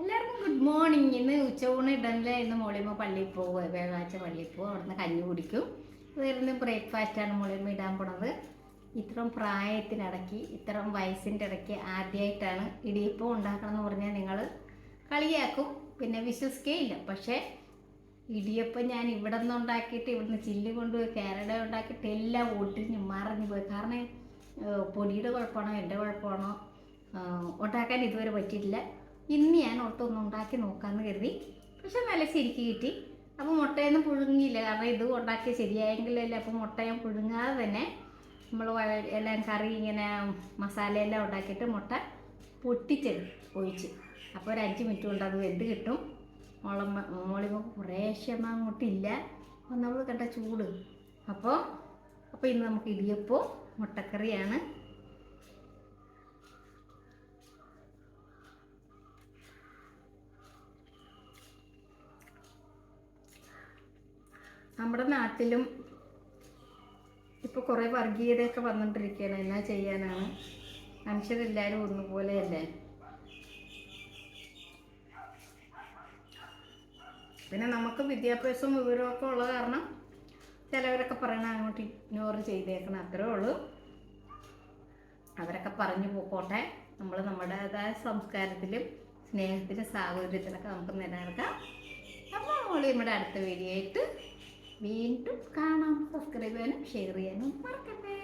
എല്ലാവർക്കും good morning. ഇന്ന് ഉച്ചയൂണ് ഇടണില്ല. ഇന്ന് മോളിയമ്മ പള്ളിയിൽ പോകും, വ്യാഴാഴ്ച പള്ളിയിൽ പോകും. അവിടുന്ന് കഞ്ഞി കുടിക്കും. ഇന്ന് ബ്രേക്ക്ഫാസ്റ്റാണ് മോളിയമ്മ ഇടാൻ പോണത്. ഇത്രയും പ്രായത്തിനിടയ്ക്ക്, ഇത്രയും വയസ്സിൻ്റെ ഇടയ്ക്ക് ആദ്യമായിട്ടാണ് ഇടിയപ്പം ഉണ്ടാക്കണം എന്ന് പറഞ്ഞാൽ നിങ്ങൾ കളിയാക്കും, പിന്നെ വിശ്വസിക്കുകയില്ല. പക്ഷേ ഇടിയപ്പം ഞാൻ ഇവിടെ നിന്ന് ഉണ്ടാക്കിയിട്ട്, ഇവിടുന്ന് ചില്ല് കൊണ്ടുപോയി കാനഡ ഉണ്ടാക്കിയിട്ട് എല്ലാം ഒടിഞ്ഞ് മറിഞ്ഞു പോയി. കാരണം പൊടിയുടെ കുഴപ്പമാണോ എൻ്റെ കുഴപ്പമാണോ ഉണ്ടാക്കാൻ ഇതുവരെ പറ്റിയിട്ടില്ല. ഇന്ന് ഞാൻ ഒട്ടൊന്നും ഉണ്ടാക്കി നോക്കാമെന്ന് കരുതി. പക്ഷെ നല്ല ശരിക്ക് കിട്ടി. അപ്പോൾ മുട്ടയൊന്നും പുഴുങ്ങിയില്ല, കാരണം ഇത് ഉണ്ടാക്കി ശരിയായെങ്കിലല്ലേ. അപ്പോൾ മുട്ട ഞാൻ പുഴുങ്ങാതെ തന്നെ നമ്മൾ എല്ലാം കറി ഇങ്ങനെ മസാലയെല്ലാം ഉണ്ടാക്കിയിട്ട് മുട്ട ഒഴിച്ച് അപ്പോൾ ഒരു 5 മിനിറ്റ് കൊണ്ട് അത് വെന്ത് കിട്ടും. മോളിമ്പോൾ കുറേശ്ശെ അങ്ങോട്ടില്ല, നമ്മൾ കണ്ട ചൂട്. അപ്പോൾ ഇന്ന് നമുക്ക് ഇടിയപ്പവും മുട്ടക്കറിയാണ്. നമ്മുടെ നാട്ടിലും ഇപ്പോൾ കുറേ വർഗീയതയൊക്കെ വന്നുകൊണ്ടിരിക്കുകയാണ്. എന്നാ ചെയ്യാനാണ്, മനുഷ്യരെല്ലാവരും ഒന്നുപോലെയല്ലേ. പിന്നെ നമുക്ക് വിദ്യാഭ്യാസവും വിവരമൊക്കെ ഉള്ള കാരണം ചിലവരൊക്കെ പറയണ അങ്ങോട്ട് ഇഗ്നോർ ചെയ്തേക്കണം, അത്രേ ഉള്ളൂ. അവരൊക്കെ പറഞ്ഞു പോക്കോട്ടെ. നമ്മൾ നമ്മുടേതായ സംസ്കാരത്തിലും സ്നേഹത്തിലും സാഹോദര്യത്തിലൊക്കെ നമുക്ക് നിലനിൽക്കാം. അപ്പോൾ നമ്മൾ നമ്മുടെ അടുത്ത വീഡിയോ ആയിട്ട് വീണ്ടും കാണാം. സബ്സ്ക്രൈബ് ചെയ്യാനും ഷെയർ ചെയ്യാനും മറക്കണ്ടേ.